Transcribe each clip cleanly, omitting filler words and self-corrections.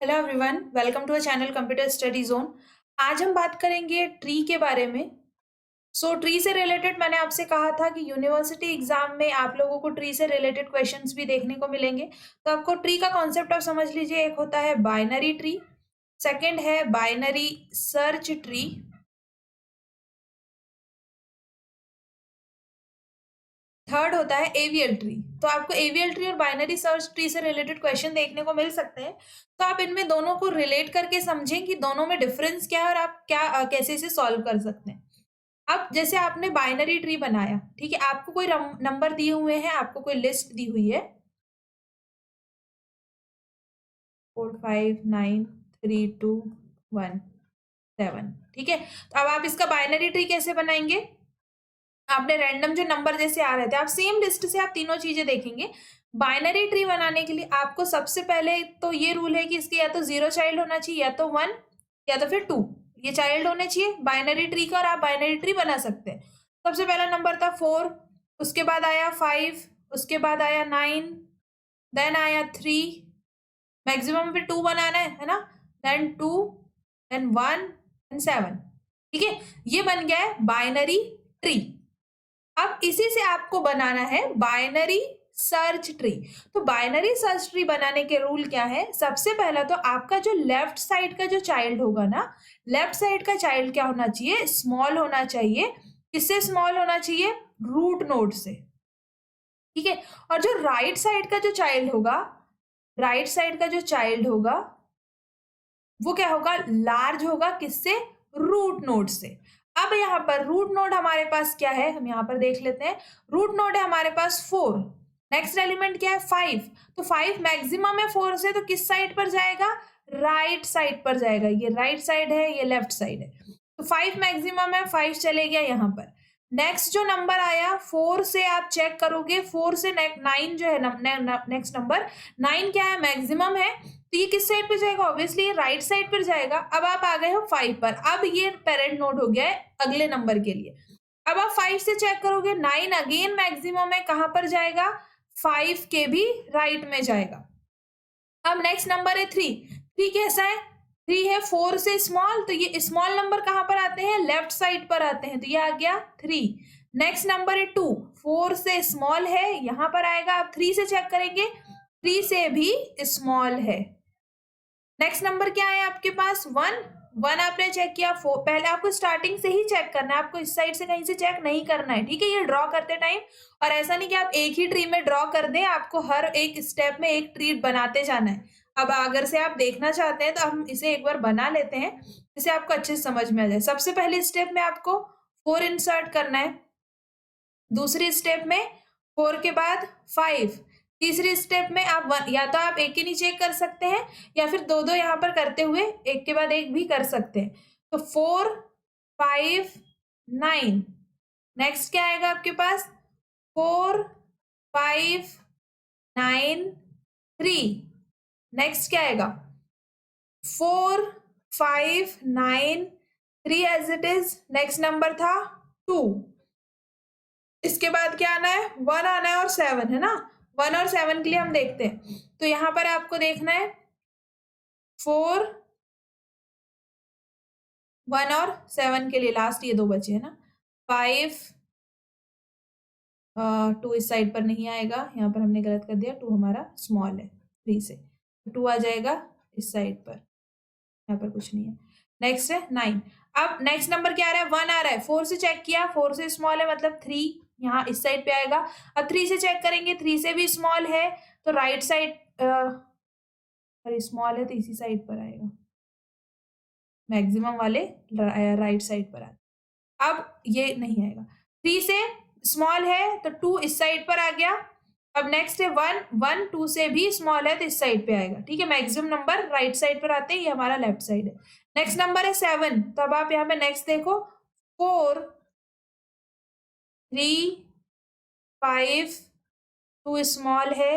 Hello everyone, welcome to a channel computer study zone. आज हम बात करेंगे ट्री के बारे में। ट्री से रिलेटेड मैंने आपसे कहा था कि यूनिवर्सिटी एग्जाम में आप लोगों को ट्री से रिलेटेड क्वेश्चंस भी देखने को मिलेंगे। तो आपको ट्री का कॉन्सेप्ट आप समझ लीजिए। एक होता है बाइनरी ट्री, सेकंड है बाइनरी सर्च ट्री, थर्ड होता है एवियल ट्री। तो आपको एवियल ट्री और बाइनरी सर्च ट्री से रिलेटेड क्वेश्चन देखने को मिल सकते हैं। तो आप इनमें दोनों को रिलेट करके समझें कि दोनों में डिफरेंस क्या है और आप क्या कैसे इसे सॉल्व कर सकते हैं। अब जैसे आपने बाइनरी ट्री बनाया, ठीक है, आपको कोई नंबर दिए हुए हैं, आपको कोई लिस्ट दी हुई है 4 5 9 3 2 1 7, ठीक है। तो अब आप इसका बाइनरी ट्री कैसे बनाएंगे? आपने रैंडम जो नंबर जैसे आ रहे थे, आप सेम लिस्ट से आप तीनों चीजें देखेंगे। बाइनरी ट्री बनाने के लिए आपको सबसे पहले तो ये रूल है कि इसके या तो 0 चाइल्ड होना चाहिए, या तो 1, या तो फिर 2, ये चाइल्ड होने चाहिए बाइनरी ट्री का, और आप बाइनरी ट्री बना सकते हैं। सबसे पहला नंबर था 4, उसके बाद आया 5, उसके बाद आया 9, देन आया 3, मैक्सिमम फिर 2 बनाना है ना, देन 2, देन 1 एंड 7, ठीक है। ये बन गया है बाइनरी ट्री। अब इसी से आपको बनाना है बाइनरी सर्च ट्री। तो बाइनरी सर्च ट्री बनाने के रूल क्या है? सबसे पहला तो आपका जो लेफ्ट साइड का जो चाइल्ड होगा ना, लेफ्ट साइड का चाइल्ड क्या होना चाहिए? स्मॉल होना चाहिए। किससे स्मॉल होना चाहिए? रूट नोड से, ठीक है। और जो राइट साइड का जो चाइल्ड होगा, राइट साइड का जो चाइल्ड होगा वो क्या होगा? लार्ज होगा। किससे? रूट नोड से। अब यहाँ पर रूट नोड हमारे पास क्या है, हम यहाँ पर देख लेते हैं। रूट नोड है हमारे पास 4, नेक्स्ट एलिमेंट क्या है? 5। तो 5 मैक्सिमम है 4 से, तो किस साइड पर जाएगा? राइट साइड पर जाएगा। ये राइट साइड है, ये लेफ्ट साइड है। तो 5 मैक्सिमम है, 5 चले गया यहाँ पर। नेक्स्ट जो नंबर आया 4 से आप चेक करोगे, 4 से 9 जो है नेक्स्ट नंबर 9 क्या है? मैक्सिमम है। तो ये किस साइड पे जाएगा? ऑब्वियसली ये राइट साइड पर जाएगा। अब आप आ गए हो 5 पर। अब ये पेरेंट नोड हो गया है अगले नंबर के लिए। अब आप 5 से चेक करोगे, 9 अगेन मैक्सिमम है, कहां पर जाएगा? 5 के भी राइट में जाएगा। अब नेक्स्ट नंबर है 3। 3 कैसा है? 3 है 4 से स्मॉल, तो ये स्मॉल नंबर कहां पर आते हैं? लेफ्ट साइड पर आते हैं, तो ये आ गया 3। नेक्स्ट नंबर है 2, 4 से स्मॉल है, यहां पर आएगा। आप 3 से चेक करेंगे, 3 से भी स्मॉल है। नेक्स्ट नंबर क्या है आपके पास? 1। 1 आपने चेक किया। 4 पहले आपको स्टार्टिंग से ही चेक करना है, आपको इस साइड से कहीं से चेक नहीं करना है, ठीक है। ये ड्रॉ करते टाइम, और ऐसा नहीं कि आप एक ही ट्री में ड्रॉ कर दें, आपको हर एक स्टेप में एक ट्री बनाते जाना है। अब अगर से आप देखना चाहते हैं तो हम इसे एक बार बना लेते हैं, जिससे आपको अच्छे से समझ में आ जाए। सबसे पहले स्टेप में आपको 4 इंसर्ट करना है, दूसरी स्टेप में 4 के बाद 5, तीसरी स्टेप में आप 1, या तो आप एक के नीचे एक कर सकते हैं, या फिर दो दो यहाँ पर करते हुए एक के बाद एक भी कर सकते हैं। तो 4 5 9, नेक्स्ट क्या आएगा आपके पास? 4 5 9 3, नेक्स्ट क्या आएगा? 4 5 9 3 as it is. Next number था 2, इसके बाद क्या आना है? 1 आना है और 7, है ना। 1 और 7 के लिए हम देखते हैं, तो यहां पर आपको देखना है 4 1 और 7 के लिए लास्ट ये दो बचे है ना। 5 2 इस साइड पर नहीं आएगा, यहाँ पर हमने गलत कर दिया, 2 हमारा स्मॉल है 3 से, 2 आ जाएगा इस साइड पर, यहाँ पर कुछ नहीं है। नेक्स्ट है 9। अब नेक्स्ट नंबर क्या आ रहा है? 1 आ रहा है, 4 से चेक किया, 4 से स्मॉल है, मतलब 3 यहाँ इस साइड पे आएगा। अब 3 से चेक करेंगे, 3 से भी स्मॉल है, तो राइट साइड अरे स्मॉल है तो इसी साइड पर आएगा, मैक्सिमम वाले राइट साइड पर आते। अब ये नहीं आएगा। 3 से स्मॉल है तो 2 इस साइड पर आ गया। अब नेक्स्ट है 1, 1 2 से भी स्मॉल है तो इस साइड पे आएगा, ठीक है। मैक्सिमम नंबर राइट साइड पर आते हैं, ये हमारा लेफ्ट साइड है। नेक्स्ट नंबर है 7, तो अब आप यहाँ पे नेक्स्ट देखो, 4 3 5 2 स्मॉल है,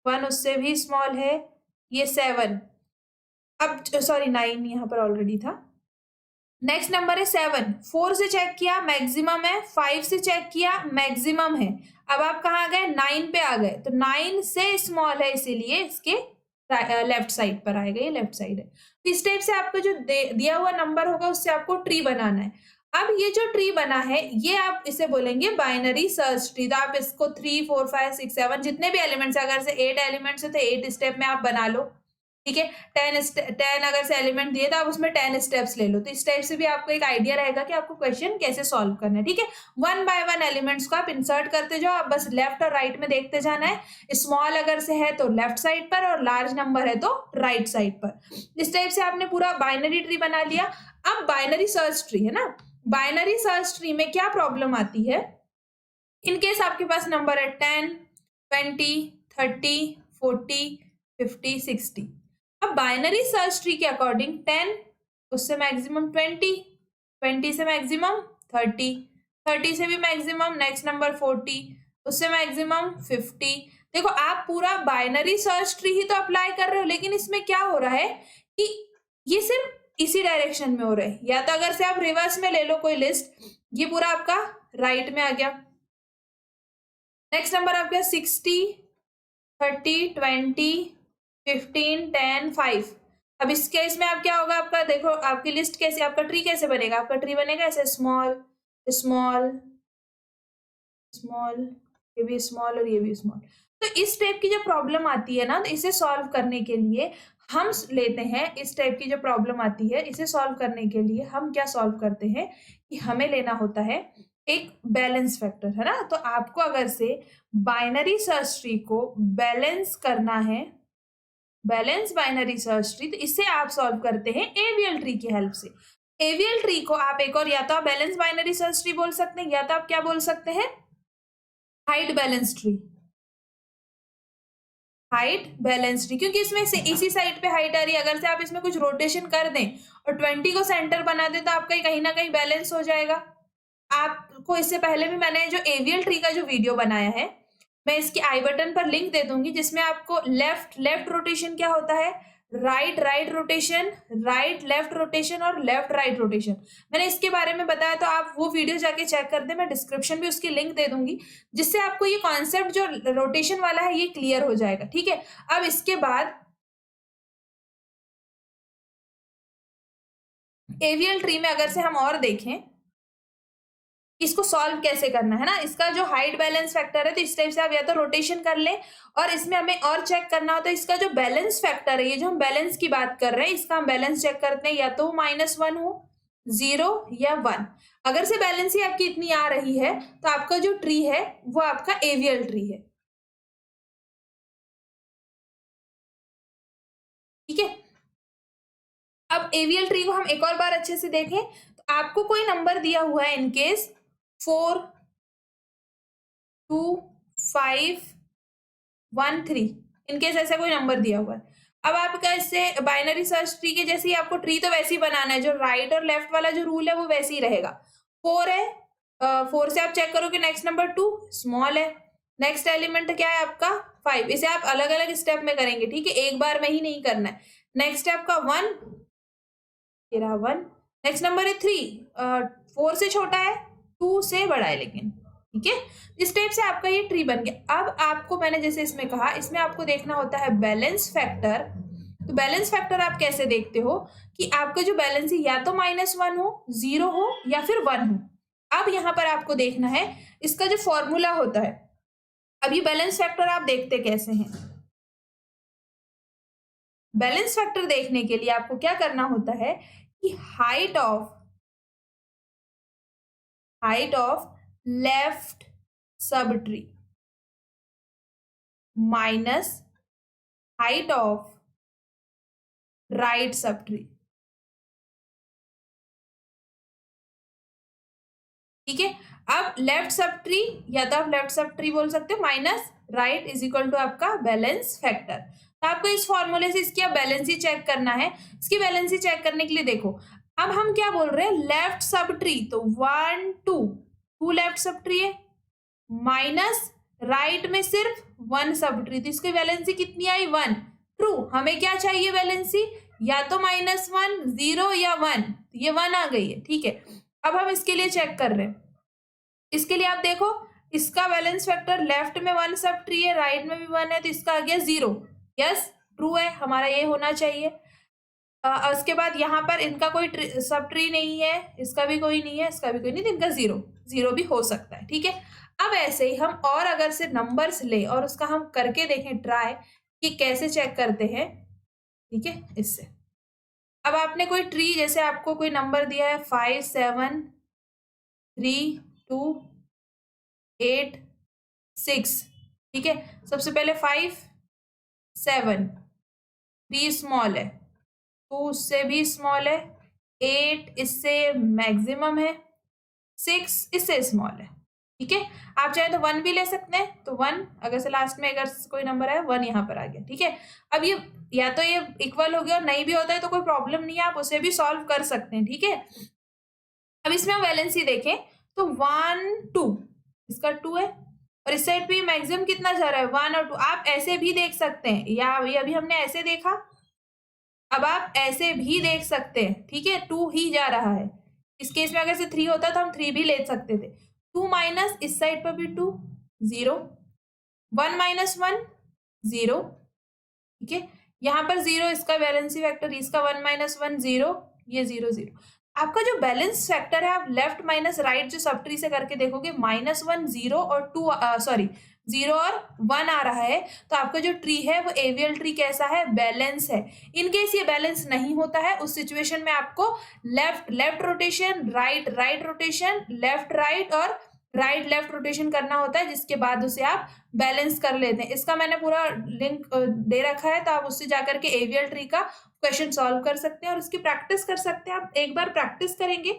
1 उससे भी स्मॉल है, ये 7। अब सॉरी 9 यहाँ पर ऑलरेडी था। नेक्स्ट नंबर है 7, 4 से चेक किया मैक्सिमम है, 5 से चेक किया मैक्सिमम है। अब आप कहाँ आ गए? 9 पे आ गए, तो 9 से स्मॉल है, इसीलिए इसके लेफ्ट साइड पर आएगा, ये लेफ्ट साइड है। तो इस टाइप से आपका जो दिया हुआ नंबर होगा उससे आपको ट्री बनाना है। अब ये जो ट्री बना है ये आप इसे बोलेंगे बाइनरी सर्च ट्री। तो आप इसको 3 4 5 6 7 जितने भी एलिमेंट्स, अगर से 8 एलिमेंट्स है तो 8 स्टेप में आप बना लो, ठीक है। 10 अगर से एलिमेंट दिए तो आप उसमें 10 स्टेप्स ले लो। तो इस टाइप से भी आपको एक आइडिया रहेगा कि आपको क्वेश्चन कैसे सॉल्व करना है, ठीक है। 1 बाय 1 एलिमेंट्स को आप इंसर्ट करते जाओ, आप बस लेफ्ट और राइट में देखते जाना है। स्मॉल अगर से है तो लेफ्ट साइड पर और लार्ज नंबर है तो राइट साइड पर। इस टाइप से आपने पूरा बाइनरी ट्री बना लिया। अब बाइनरी सर्च ट्री है ना, बाइनरी सर्च ट्री में क्या प्रॉब्लम आती है, इनकेस आपके पास नंबर है 10 20 30 40 50 60। अब बाइनरी सर्च ट्री के अकॉर्डिंग 10 उससे मैक्सिमम 20 20 से मैक्सिमम 30 30 से भी मैक्सिमम नेक्स्ट नंबर 40 उससे मैक्सिमम 50। देखो आप पूरा बाइनरी सर्च ट्री ही तो अप्लाई कर रहे हो, लेकिन इसमें क्या हो रहा है कि ये सिर्फ इसी डायरेक्शन में हो रहा है। या तो अगर से आप रिवर्स में ले लो कोई लिस्ट, ये पूरा आपका राइट में आ गया। नेक्स्ट नंबर आपका 60 30 20 15 10 5। अब इस केस में आप क्या होगा आपका, देखो आपकी लिस्ट कैसे, आपका ट्री कैसे बनेगा, आपका ट्री बनेगा ऐसे स्मॉल स्मॉल स्मॉल, ये भी स्मॉल और ये भी स्मॉल। तो इस टाइप की जो प्रॉब्लम आती है ना, तो इसे सॉल्व करने के लिए हम लेते हैं, इस टाइप की जो प्रॉब्लम आती है इसे सॉल्व करने के लिए हम क्या सॉल्व करते हैं कि हमें लेना होता है एक बैलेंस फैक्टर, है ना। तो आपको अगर से बाइनरी सर्च ट्री को बैलेंस करना है, बैलेंस बाइनरी सर्च ट्री, तो इसे आप सॉल्व करते हैं एवीएल ट्री की हेल्प से। एवीएल ट्री को आप एक और, या तो आप बैलेंस बाइनरी सर्च ट्री बोल सकते हैं, या तो आप क्या बोल सकते हैं, height balance tree. Height balance tree, क्योंकि इसमें से इसी साइड पे हाइट आ रही है, अगर से आप इसमें कुछ रोटेशन कर दें और 20 को सेंटर बना दें तो आपका कहीं ना कहीं बैलेंस हो जाएगा। आपको इससे पहले भी मैंने जो एवीएल ट्री का जो वीडियो बनाया है, मैं इसकी आई बटन पर लिंक दे दूंगी, जिसमें आपको लेफ्ट लेफ्ट रोटेशन क्या होता है, right right rotation, right left rotation और लेफ्ट राइट रोटेशन, मैंने इसके बारे में बताया। तो आप वो वीडियो जाके चेक कर दें, मैं डिस्क्रिप्शन में उसकी लिंक दे दूंगी, जिससे आपको ये कॉन्सेप्ट जो रोटेशन वाला है ये क्लियर हो जाएगा, ठीक है। अब इसके बाद एवीएल ट्री में अगर से हम और देखें इसको सॉल्व कैसे करना है ना, इसका जो हाइट बैलेंस फैक्टर है, तो इस टाइप से आप या तो रोटेशन कर ले, और इसमें हमें और चेक करना होता है इसका जो बैलेंस फैक्टर है, ये जो हम बैलेंस की बात कर रहे हैं इसका हम बैलेंस चेक करते हैं, या तो -1 हो, 0 या 1। अगर से बैलेंस ही आपकी इतनी आ रही है तो आपका जो ट्री है वो आपका एवीएल ट्री है, ठीक है। अब एवीएल ट्री को हम एक और बार अच्छे से देखें, तो आपको कोई नंबर दिया हुआ है इनकेस 4 2 5 1 3, इनकेस ऐसा कोई नंबर दिया हुआ है। अब आपका इससे बाइनरी सर्च ट्री के जैसे ही आपको ट्री तो वैसे ही बनाना है, जो राइट और लेफ्ट वाला जो रूल है वो वैसे ही रहेगा। 4 है, 4 से आप चेक करोगे नेक्स्ट नंबर 2 स्मॉल है, नेक्स्ट एलिमेंट क्या है आपका 5। इसे आप अलग अलग स्टेप में करेंगे, ठीक है, एक बार में ही नहीं करना है। नेक्स्ट है आपका 1, ये रहा 1। नेक्स्ट नंबर है 3, 4 से छोटा है 2 से बड़ा है लेकिन, ठीक है। इस टाइप से आपका ये ट्री बन गया। अब आपको मैंने जैसे इसमें कहा, इसमें आपको देखना होता है बैलेंस फैक्टर। तो बैलेंस फैक्टर आप कैसे देखते हो कि आपका जो बैलेंस है या तो -1 हो, 0 हो या फिर 1 हो। अब यहाँ पर आपको देखना है इसका जो फॉर्मूला होता है। अब ये बैलेंस फैक्टर आप देखते कैसे हैं, बैलेंस फैक्टर देखने के लिए आपको क्या करना होता है कि height of left sub tree minus height of right sub tree, ठीक है। अब लेफ्ट सब ट्री, या तो आप लेफ्ट सब ट्री बोल सकते हो, minus right is equal to आपका बैलेंस फैक्टर। तो आपको इस फॉर्मूले से इसकी बैलेंस ही चेक करना है। इसकी बैलेंस ही चेक करने के लिए देखो, अब हम क्या बोल रहे हैं, लेफ्ट सब ट्री, तो 1 2 लेफ्ट सब ट्री है, माइनस राइट में सिर्फ 1 सब ट्री, तो इसकी वैलेंसी कितनी आई 1। ट्रू, हमें क्या चाहिए वैलेंसी, या तो -1 0 या 1, ये 1 आ गई है, ठीक है। अब हम इसके लिए चेक कर रहे हैं, इसके लिए आप देखो इसका बैलेंस फैक्टर लेफ्ट में 1 सब ट्री है, राइट में भी 1 है, तो इसका आ गया 0, यस। ट्रू है, हमारा ये होना चाहिए। उसके बाद यहाँ पर इनका कोई सब ट्री नहीं है, इसका भी कोई नहीं है, इसका भी कोई नहीं, तो इनका जीरो जीरो भी हो सकता है। ठीक है, अब ऐसे ही हम और अगर से नंबर्स ले और उसका हम करके देखें ट्राई कि कैसे चेक करते हैं। ठीक है, इससे अब आपने कोई ट्री, जैसे आपको कोई नंबर दिया है 5 7 3 2 8 6। ठीक है, सबसे पहले 5 7 3 स्मॉल है, 2 उससे भी स्मॉल है, 8 इससे मैक्सिमम है, 6 इससे स्मॉल है। ठीक है, आप चाहे तो 1 भी ले सकते हैं, तो 1 अगर से लास्ट में अगर कोई नंबर है 1 यहाँ पर आ गया। ठीक है, अब ये या तो ये इक्वल हो गया और नहीं भी होता है तो कोई प्रॉब्लम नहीं है, आप उसे भी सॉल्व कर सकते हैं। ठीक है, अब इसमें हम वैलेंसी देखें तो 1 2 इसका 2 है और इस साइड पे मैक्सिमम कितना जा रहा है 1 और 2। आप ऐसे भी देख सकते हैं, या ये अभी हमने ऐसे देखा, अब आप ऐसे भी देख सकते हैं। ठीक है, 2 ही जा रहा है, इस केस में अगर से 3 होता तो हम 3 भी ले सकते थे। 2 माइनस इस साइड पर भी 2 0, 1 माइनस 1 0। ठीक है, यहाँ पर 0 इसका वैलेंसी फैक्टर, इसका 1 माइनस 1 0, ये 0 0। आपका जो बैलेंस फैक्टर है, आप लेफ्ट माइनस राइट जो सब ट्री से करके देखोगे, -1 0 और 2 सॉरी 0 और 1 आ रहा है, तो आपका जो ट्री है वो एवीएल ट्री कैसा है, बैलेंस है। इन केस ये बैलेंस नहीं होता है, उस सिचुएशन में आपको left left rotation, right right rotation, left right और राइट लेफ्ट रोटेशन करना होता है, जिसके बाद उसे आप बैलेंस कर लेते हैं। इसका मैंने पूरा लिंक दे रखा है, तो आप उससे जाकर के एवीएल ट्री का क्वेश्चन सॉल्व कर सकते हैं और उसकी प्रैक्टिस कर सकते हैं। आप एक बार प्रैक्टिस करेंगे,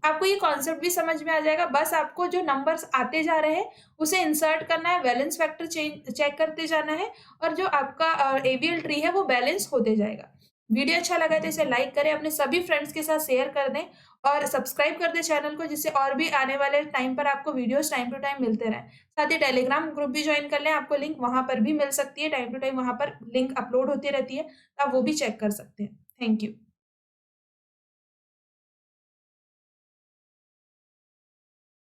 आपको ये कॉन्सेप्ट भी समझ में आ जाएगा। बस आपको जो नंबर्स आते जा रहे हैं उसे इंसर्ट करना है, बैलेंस फैक्टर चेक करते जाना है, और जो आपका एवीएल ट्री है वो बैलेंस होते जाएगा। वीडियो अच्छा लगा तो इसे लाइक करें, अपने सभी फ्रेंड्स के साथ शेयर कर दें और सब्सक्राइब कर दें चैनल को, जिससे और भी आने वाले टाइम पर आपको वीडियोस टाइम टू टाइम मिलते रहें। साथ ही टेलीग्राम ग्रुप भी ज्वाइन कर लें, आपको लिंक वहां पर भी मिल सकती है, टाइम टू टाइम वहां पर लिंक अपलोड होती रहती है, तो आप वो भी चेक कर सकते हैं। Thank you.